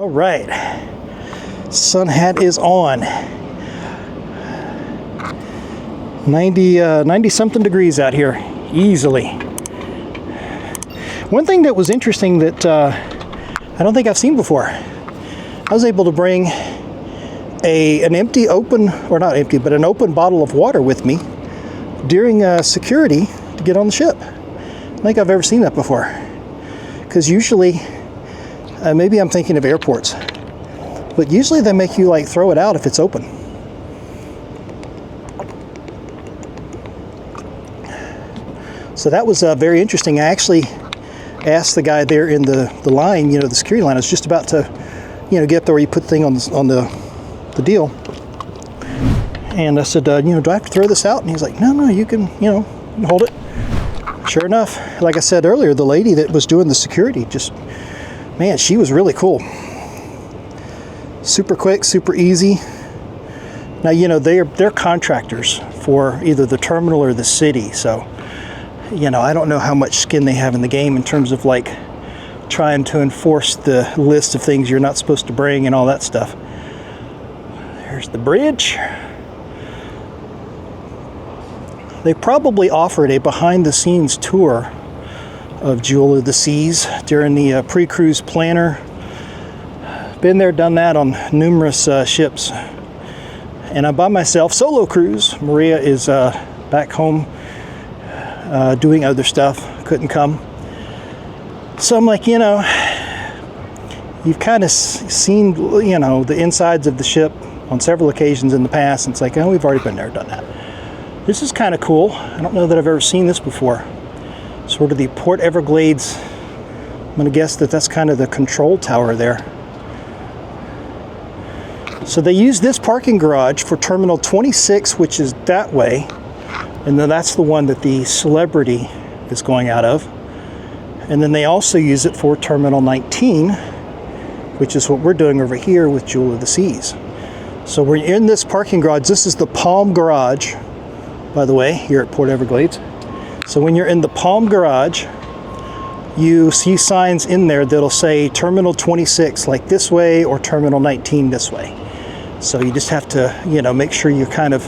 All right, sun hat is on. 90 something degrees out here, easily. One thing that was interesting that I don't think I've seen before, I was able to bring an empty, open, or not empty, but an open bottle of water with me during security to get on the ship. I don't think I've ever seen that before. Because usually, maybe I'm thinking of airports, but usually they make you like throw it out if it's open. So that was very interesting. I actually asked the guy there in the line, the security line. I was just about to, get up there where you put the thing on the deal. And I said, do I have to throw this out? And he's like, no, you can, you can hold it. Sure enough, like I said earlier, the lady that was doing the security, man, she was really cool. Super quick, super easy. Now, they're contractors for either the terminal or the city. So, I don't know how much skin they have in the game in terms of like trying to enforce the list of things you're not supposed to bring and all that stuff. There's the bridge. They probably offered a behind-the-scenes tour of Jewel of the Seas during the pre-cruise planner. Been there, done that on numerous ships. And I'm by myself, solo cruise. Maria is back home doing other stuff, couldn't come. So I'm like, you've kind of seen, the insides of the ship on several occasions in the past. And it's like, we've already been there, done that. This is kind of cool. I don't know that I've ever seen this before. Sort of the Port Everglades. I'm going to guess that that's kind of the control tower there. So they use this parking garage for Terminal 26, which is that way. And then that's the one that the Celebrity is going out of. And then they also use it for Terminal 19, which is what we're doing over here with Jewel of the Seas. So we're in this parking garage. This is the Palm Garage, by the way, here at Port Everglades. So when you're in the Palm Garage, you see signs in there that'll say Terminal 26 like this way or Terminal 19 this way. So you just have to, make sure you're kind of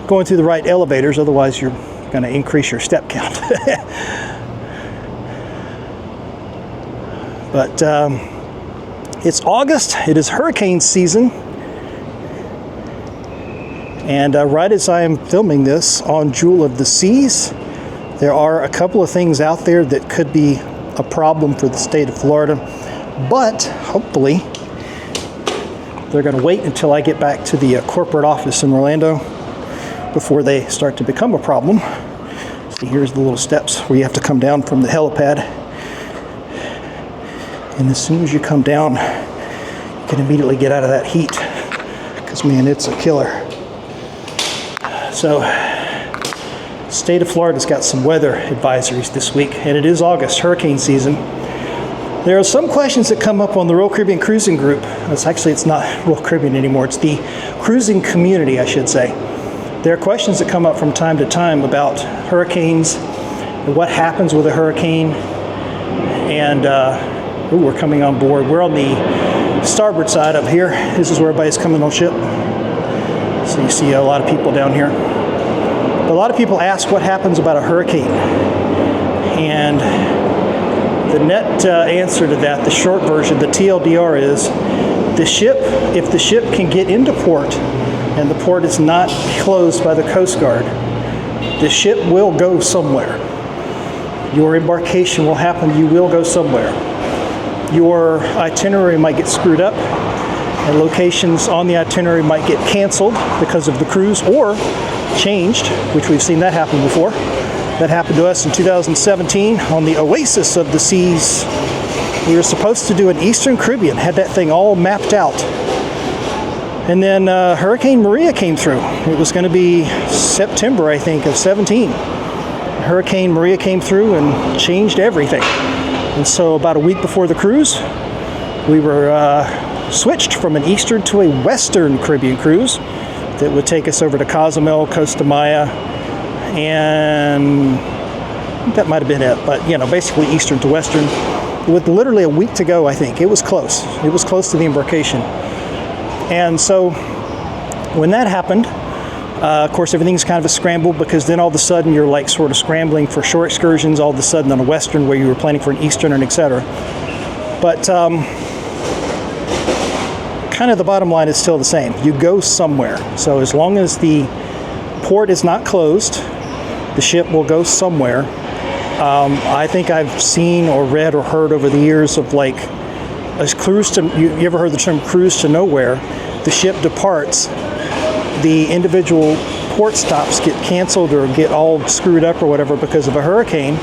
going through the right elevators, otherwise you're going to increase your step count. But it's August, it is hurricane season. And right as I am filming this on Jewel of the Seas, there are a couple of things out there that could be a problem for the state of Florida. But hopefully, they're going to wait until I get back to the corporate office in Orlando before they start to become a problem. See, here's the little steps where you have to come down from the helipad. And as soon as you come down, you can immediately get out of that heat. Because, man, it's a killer. So, state of Florida's got some weather advisories this week, and it is August, hurricane season. There are some questions that come up on the Royal Caribbean Cruising Group. It's not Royal Caribbean anymore, it's the cruising community, I should say. There are questions that come up from time to time about hurricanes and what happens with a hurricane. And, we're coming on board. We're on the starboard side up here. This is where everybody's coming on ship. So you see a lot of people down here. But a lot of people ask what happens about a hurricane. And the net answer to that, the short version, the TLDR is, if the ship can get into port and the port is not closed by the Coast Guard, the ship will go somewhere. Your embarkation will happen, you will go somewhere. Your itinerary might get screwed up, and locations on the itinerary might get canceled because of the cruise or changed, which we've seen that happen before. That happened to us in 2017 on the Oasis of the Seas. We were supposed to do an Eastern Caribbean, had that thing all mapped out. And then Hurricane Maria came through. It was going to be September, I think, of 17. Hurricane Maria came through and changed everything. And so about a week before the cruise, we were switched from an Eastern to a Western Caribbean cruise that would take us over to Cozumel, Costa Maya, and that might have been it. But, basically Eastern to Western. with literally a week to go, I think. It was close. It was close to the embarkation. And so when that happened, of course, everything's kind of a scramble, because then all of a sudden you're like sort of scrambling for shore excursions all of a sudden on a western where you were planning for an eastern and etc. But kind of the bottom line is still the same. You go somewhere. So as long as the port is not closed, the ship will go somewhere. I think I've seen or read or heard over the years of like a cruise to, you ever heard the term cruise to nowhere? The ship departs, the individual port stops get canceled or get all screwed up or whatever because of a hurricane,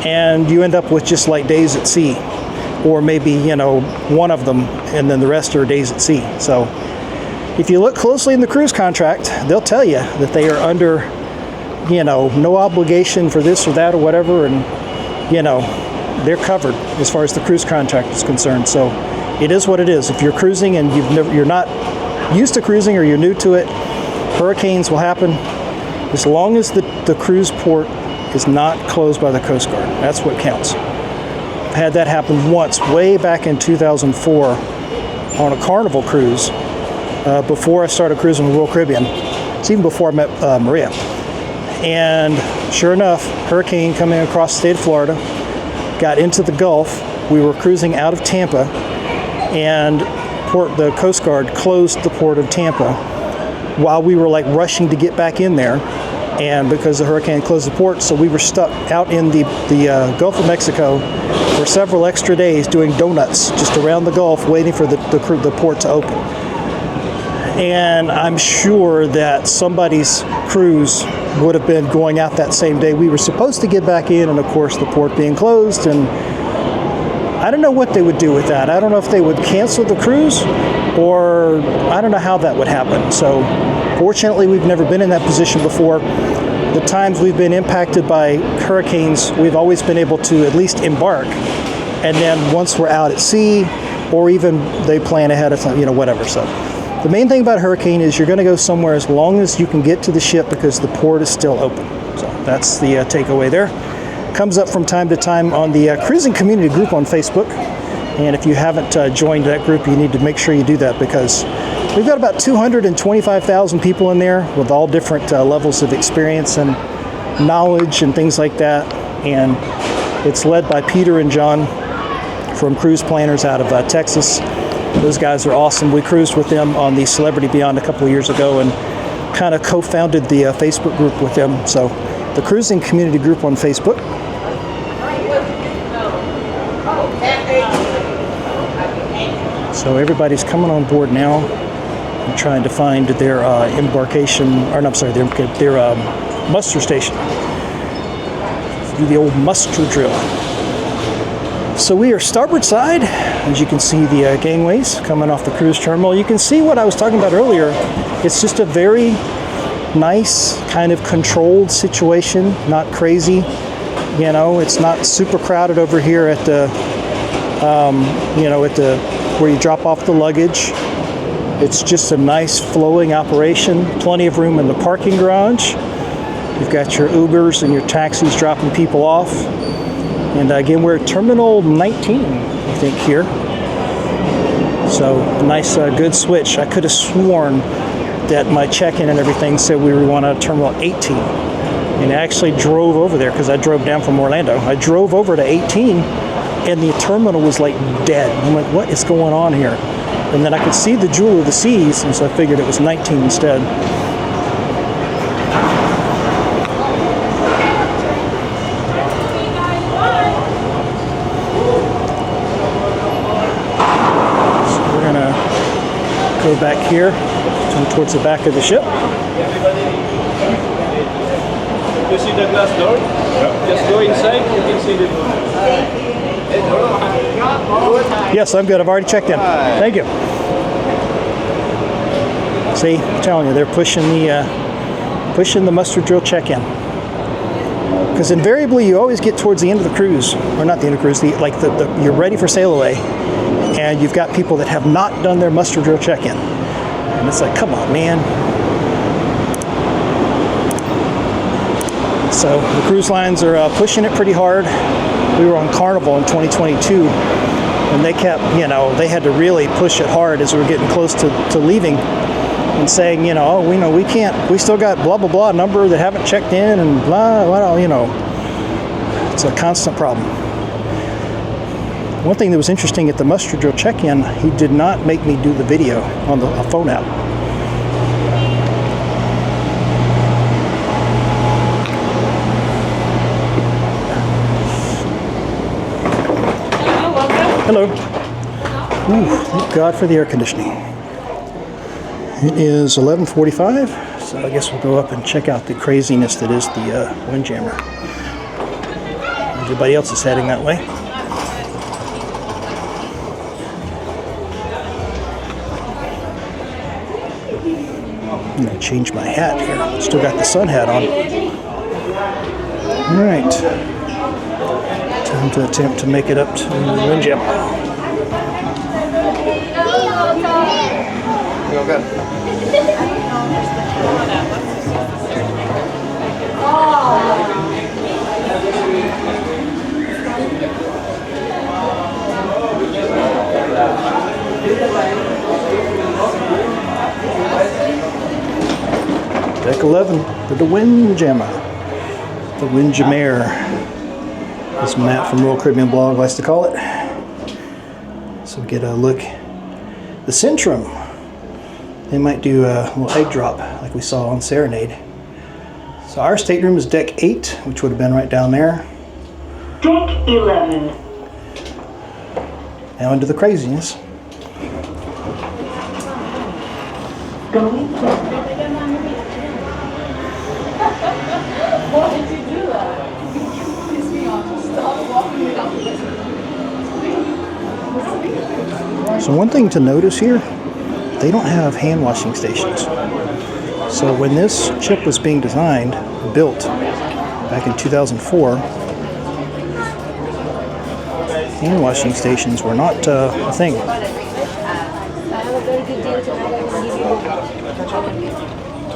and you end up with just like days at sea, or maybe, you know, one of them and then the rest are days at sea. So if you look closely in the cruise contract, they'll tell you that they are under, you know, no obligation for this or that or whatever, and, you know, they're covered as far as the cruise contract is concerned. So it is what it is. If you're cruising and you're not used to cruising or you're new to it, hurricanes will happen. As long as the cruise port is not closed by the Coast Guard, that's what counts. I've had that happen once, way back in 2004 on a Carnival cruise, before I started cruising the Royal Caribbean. It's even before I met Maria. And sure enough, hurricane coming across the state of Florida, got into the Gulf. We were cruising out of Tampa, and the Coast Guard closed the port of Tampa while we were like rushing to get back in there, and because the hurricane closed the port, so we were stuck out in the Gulf of Mexico for several extra days doing donuts just around the Gulf, waiting for the port to open. And I'm sure that somebody's cruise would have been going out that same day. We were supposed to get back in, and of course the port being closed, and I don't know what they would do with that. I don't know if they would cancel the cruise, or I don't know how that would happen. So fortunately, we've never been in that position before. The times we've been impacted by hurricanes, we've always been able to at least embark, and then once we're out at sea, or even they plan ahead of time, you know, whatever. So the main thing about a hurricane is you're going to go somewhere as long as you can get to the ship because the port is still open. So that's the takeaway there. Comes up from time to time on the cruising community group on Facebook. And if you haven't joined that group, you need to make sure you do that, because we've got about 225,000 people in there with all different levels of experience and knowledge and things like that. And it's led by Peter and John from Cruise Planners out of Texas. Those guys are awesome. We cruised with them on the Celebrity Beyond a couple of years ago and kind of co-founded the Facebook group with them. So the cruising community group on Facebook. So everybody's coming on board now and trying to find their embarkation, or no, I'm sorry, their muster station. Do the old muster drill. So we are starboard side. As you can see, the gangways coming off the cruise terminal. You can see what I was talking about earlier. It's just a very nice kind of controlled situation, not crazy. You know, it's not super crowded over here at the, you know, at the where you drop off the luggage. It's just a nice flowing operation. Plenty of room in the parking garage. You've got your Ubers and your taxis dropping people off. And again, we're at Terminal 19, I think, here. So nice, good switch. I could have sworn that my check-in and everything said we were on Terminal 18. And I actually drove over there because I drove down from Orlando. I drove over to 18, and the terminal was like dead. I'm like, what is going on here? And then I could see the Jewel of the Seas, and so I figured it was 19 instead. Go back here, turn towards the back of the ship. You see the glass door? Yeah. Just go inside, you can see the door. Yes, I'm good. I've already checked in. Thank you. See, I'm telling you, they're pushing the muster drill check-in. Because invariably, you always get towards the end of the cruise, or not the end of the cruise, you're ready for sail away, and you've got people that have not done their muster drill check-in. And it's like, come on, man. So the cruise lines are pushing it pretty hard. we were on Carnival in 2022, and they kept, they had to really push it hard as we were getting close to leaving, and saying, oh, we can't, we still got blah blah blah number that haven't checked in, and blah blah, it's a constant problem. One thing that was interesting at the muster drill check-in, he did not make me do the video on the phone app. Hello. Ooh, thank God for the air conditioning. It is 11:45, so I guess we'll go up and check out the craziness that is the Windjammer. Everybody else is heading that way. I'm going to change my hat here. Still got the sun hat on. All right. Time to attempt to make it up to the Windjammer. Deck 11 for the Windjammer. The Windjammer, as Matt from Royal Caribbean Blog likes to call it. So we get a look. The Stateroom, they might do a little egg drop like we saw on Serenade. So our stateroom is deck 8, which would have been right down there. Deck 11. Now into the craziness. Going. Why did you do that? You pissed me off. Stop walking without listening. So one thing to notice here, they don't have hand washing stations. So when this ship was being designed, built back in 2004, hand washing stations were not a thing.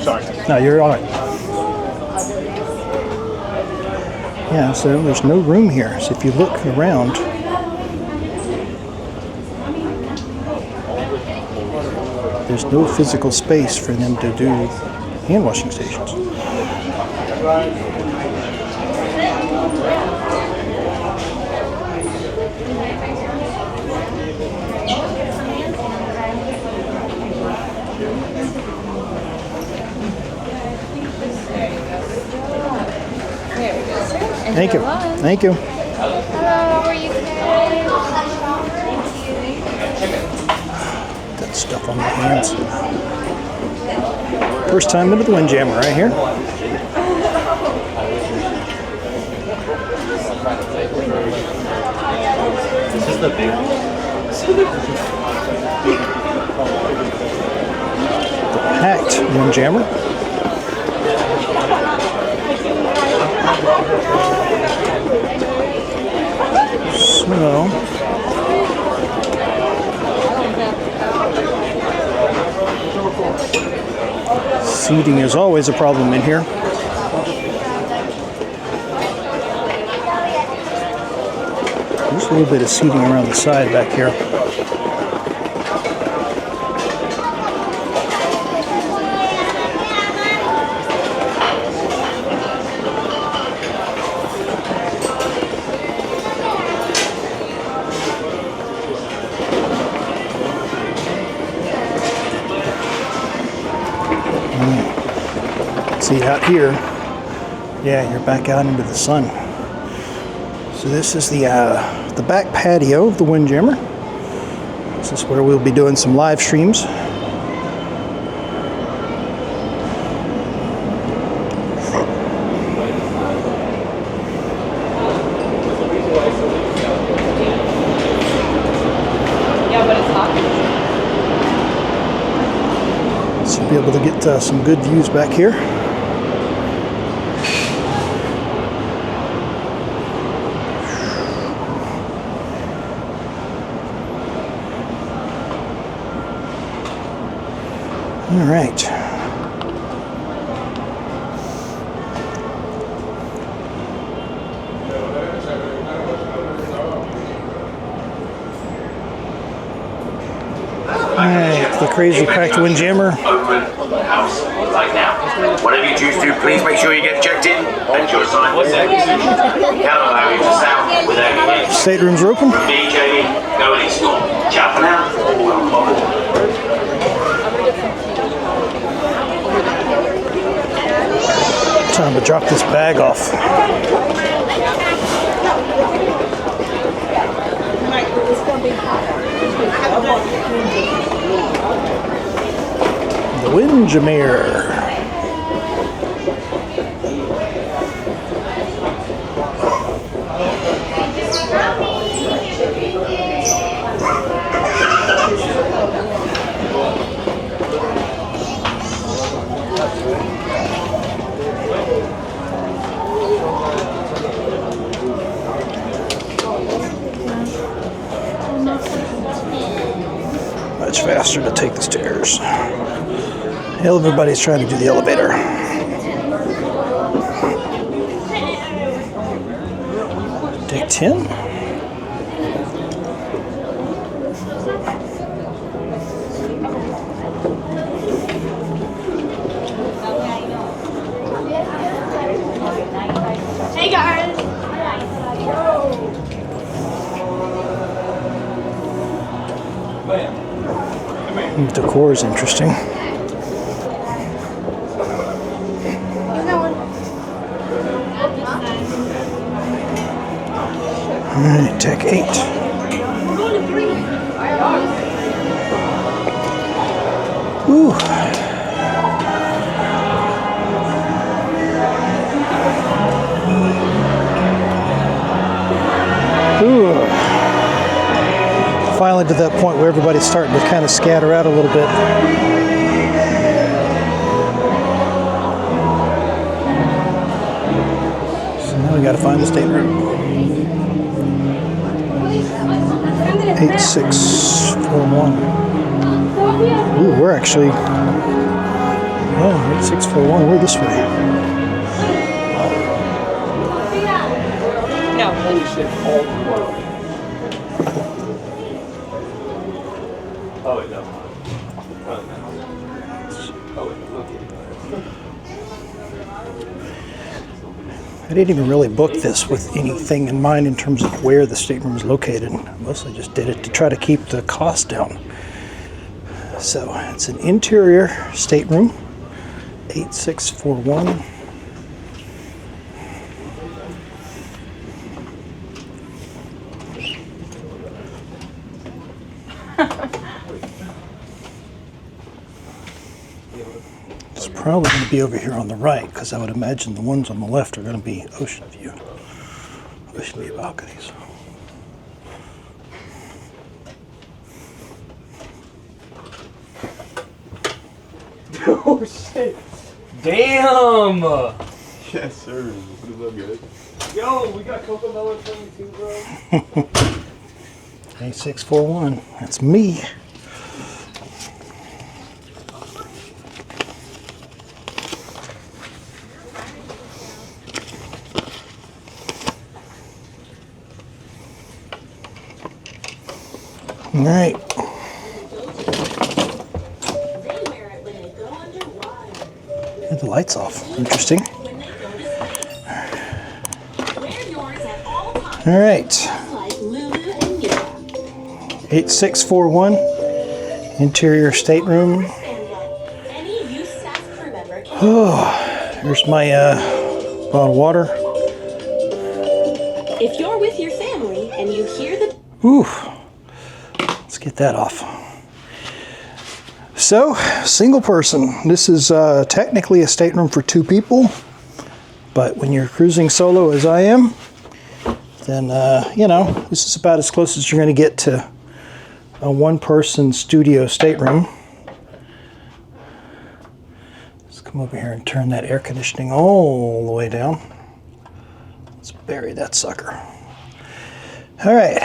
Sorry. No, you're all right. Yeah, so there's no room here. So if you look around, there's no physical space for them to do hand washing stations. Thank you. Thank you. Hello, how are you today? That stuff on my hands. First time into the Windjammer right here. This is the big one. The packed Windjammer. So, seating is always a problem in here. There's a little bit of seating around the side back here. See out here, yeah, you're back out into the sun. So this is the back patio of the Windjammer. This is where we'll be doing some live streams. Yeah, but it's hot. So you'll be able to get some good views back here. All right. crazy packed Windjammer. Open house right now. Whatever you choose to, please make sure you get checked in and your assignment set. We cannot allow you to sound without your name. Staterooms are open. DJ, go and install. Ciao for now. Welcome aboard. Time to drop this bag off. The Windjammer. Much faster to take the stairs. Everybody's trying to do the elevator. Deck 10. Hey guys. The decor is interesting. Alright, deck 8. Ooh. Ooh. Finally to that point where everybody's starting to kind of scatter out a little bit. So now we got to find the stateroom. 8641. Ooh, we're actually, 8641, we're this way. Oh, wait, no. I didn't even really book this with anything in mind in terms of where the stateroom is located. I mostly just did it to try to keep the cost down. So it's an interior stateroom, 8641. It's probably going to be over here on the right, because I would imagine the ones on the left are going to be ocean view balconies. Oh shit! Damn! Yes, sir. What is up, guys? Yo, we got Cocomelon 22, bro. 8641. That's me. All right. The lights off. Interesting. All right. 8641. Interior stateroom. Oh, here's my bottle of water. If you're with your family and you hear the Ooh. Let's get that off. So, single person. This is technically a stateroom for 2 people, but when you're cruising solo as I am, then, you know, this is about as close as you're going to get to a 1-person studio stateroom. Let's come over here and turn that air conditioning all the way down. Let's bury that sucker. All right.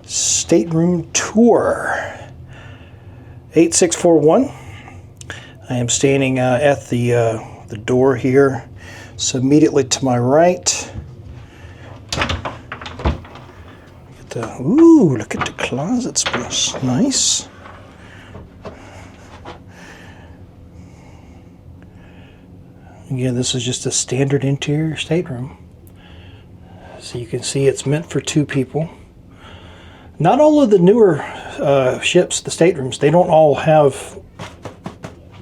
Stateroom tour. 8641. I am standing at the door here. So immediately to my right. Ooh, look at the closet space. Nice. Again, this is just a standard interior stateroom. So you can see it's meant for 2 people. Not all of the newer ships, the staterooms, they don't all have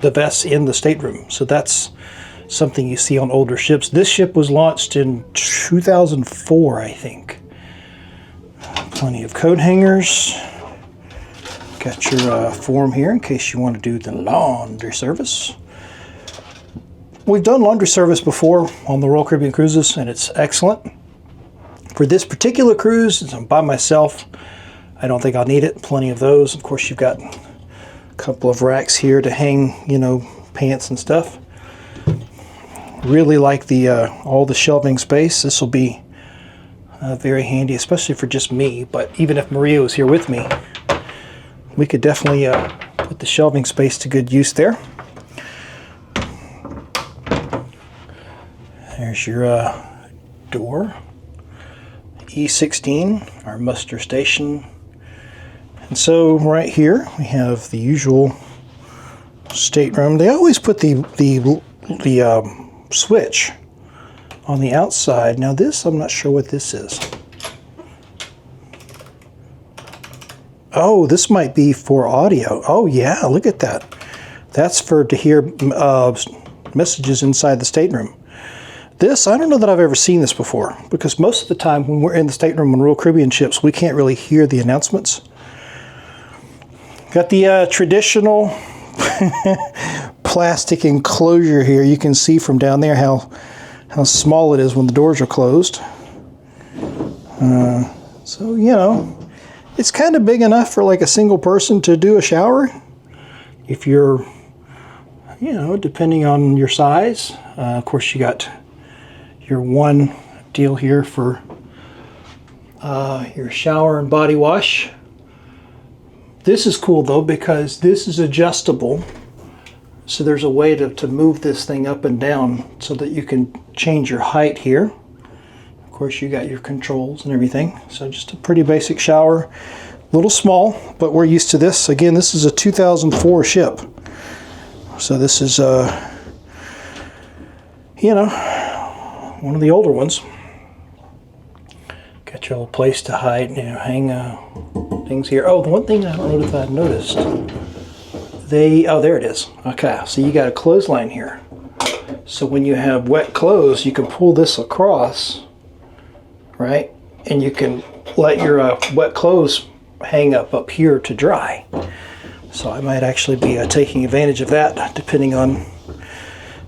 the vests in the stateroom. So that's something you see on older ships. This ship was launched in 2004, I think. Plenty of coat hangers. Got your form here in case you want to do the laundry service. We've done laundry service before on the Royal Caribbean cruises, and it's excellent. For this particular cruise, since I'm by myself, I don't think I'll need it. Plenty of those. Of course, you've got a couple of racks here to hang, you know, pants and stuff. Really like the all the shelving space. This will be very handy, especially for just me. But even if Maria was here with me, we could definitely put the shelving space to good use there. There's your door. E16, our muster station. And so right here we have the usual stateroom. They always put the switch on the outside. Now this, I'm not sure what this is. Oh, this might be for audio. Oh yeah, look at that. That's to hear messages inside the stateroom. This, I don't know that I've ever seen this before, because most of the time when we're in the stateroom on Royal Caribbean ships, we can't really hear the announcements. Got the traditional plastic enclosure here. You can see from down there how small it is when the doors are closed. So, you know, it's kind of big enough for like a single person to do a shower. If you're, you know, depending on your size. Of course, you got your one deal here for your shower and body wash. This is cool though, because this is adjustable. So there's a way to move this thing up and down so that you can change your height here. Of course, you got your controls and everything. So just a pretty basic shower. A little small, but we're used to this. Again, this is a 2004 ship. So this is, you know, one of the older ones. Got your little place to hide, you know, hang things here. Oh, the one thing I don't know if I noticed, oh, there it is. Okay, so you got a clothesline here. So when you have wet clothes, you can pull this across, right? And you can let your wet clothes hang up here to dry. So I might actually be taking advantage of that, depending on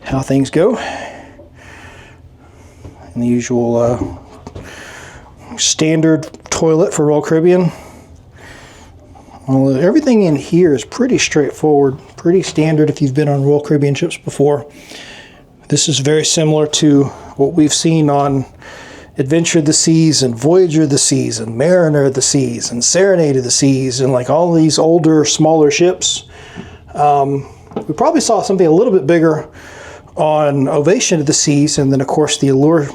how things go. And the usual standard toilet for Royal Caribbean. Everything in here is pretty straightforward, pretty standard if you've been on Royal Caribbean ships before. This is very similar to what we've seen on Adventure of the Seas and Voyager of the Seas and Mariner of the Seas and Serenade of the Seas and like all these older, smaller ships. We probably saw something a little bit bigger on Ovation of the Seas, and then of course the Allure,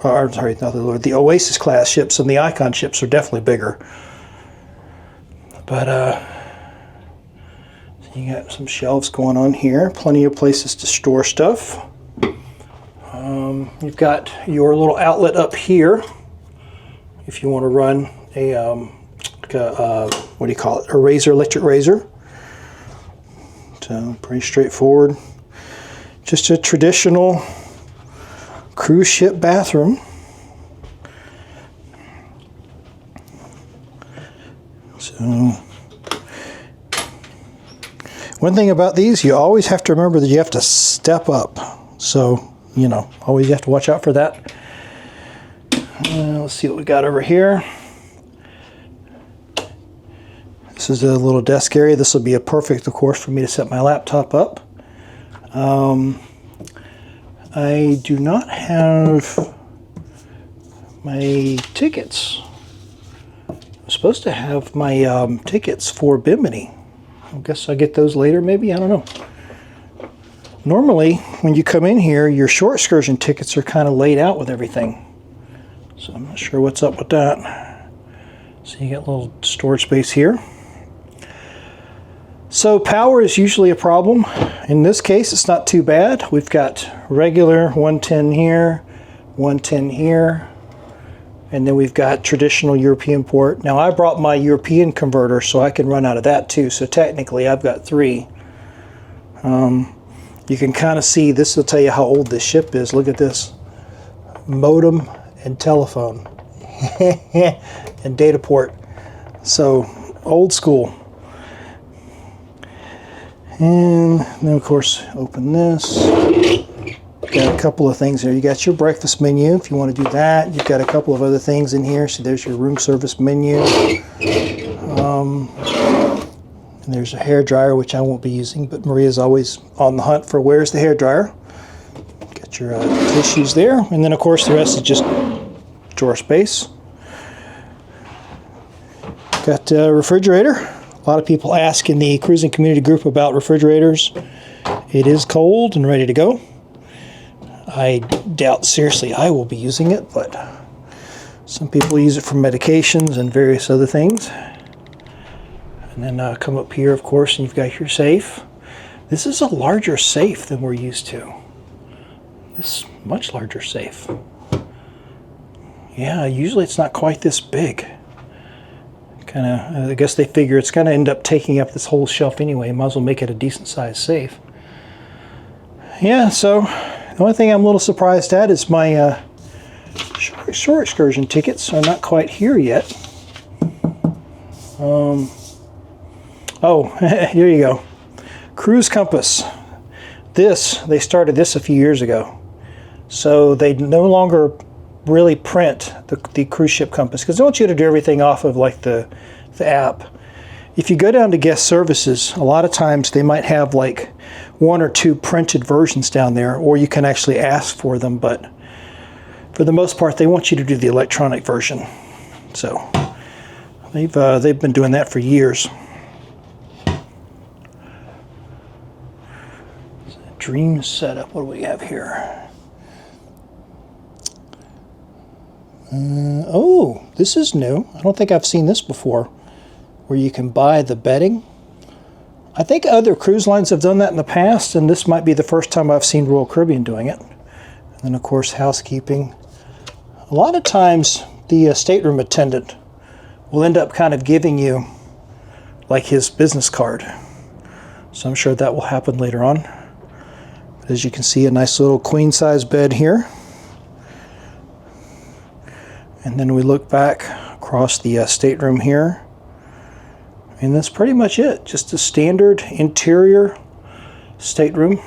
or sorry, not the Allure, the Oasis class ships and the Icon ships are definitely bigger. But so you got some shelves going on here, plenty of places to store stuff. You've got your little outlet up here if you want to run a, what do you call it, a razor, electric razor. So pretty straightforward. Just a traditional cruise ship bathroom. So one thing about these, you always have to remember that you have to step up. So, you know, always have to watch out for that. Let's see what we got over here. This is a little desk area. This will be a perfect, of course, for me to set my laptop up. I do not have my tickets. I'm supposed to have my tickets for Bimini. I guess I'll get those later, maybe. I don't know. Normally, when you come in here, your shore excursion tickets are kind of laid out with everything. So I'm not sure what's up with that. So you got a little storage space here. So power is usually a problem. In this case, it's not too bad. We've got regular 110 here, 110 here, and then we've got traditional European port. Now I brought my European converter so I can run out of that too. So technically I've got 3. You can kind of see, this will tell you how old this ship is. Look at this. Modem and telephone and data port. So old school. And then of course open this. Got a couple of things there. You got your breakfast menu if you want to do that. You've got a couple of other things in here. So there's your room service menu. And there's a hair dryer, which I won't be using, but Maria's always on the hunt for where's the hair dryer. Got your tissues there, and then of course the rest is just drawer space. Got a refrigerator. A lot of people ask in the cruising community group about refrigerators. It is cold and ready to go. I doubt seriously I will be using it, but some people use it for medications and various other things. And then come up here, of course, and you've got your safe. This is a larger safe than we're used to. This much larger safe. Yeah, usually it's not quite this big. I guess they figure it's going to end up taking up this whole shelf anyway. Might as well make it a decent sized safe. Yeah, so the only thing I'm a little surprised at is my shore excursion tickets are not quite here yet. Oh, here you go. Cruise compass. They started this a few years ago. So they no longer really print the cruise ship compass because they want you to do everything off of like the app. If you go down to guest services, a lot of times they might have like 1 or 2 printed versions down there, or you can actually ask for them, but for the most part they want you to do the electronic version. So they've been doing that for years. Dream setup. What do we have here? Oh, this is new. I don't think I've seen this before, where you can buy the bedding. I think other cruise lines have done that in the past, and this might be the first time I've seen Royal Caribbean doing it. And then, of course, housekeeping. A lot of times, the stateroom attendant will end up kind of giving you like his business card. So I'm sure that will happen later on. As you can see, a nice little queen size bed here. And then we look back across the stateroom here. And that's pretty much it. Just a standard interior stateroom.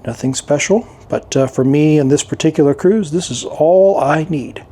Nothing special. But for me and this particular cruise, this is all I need.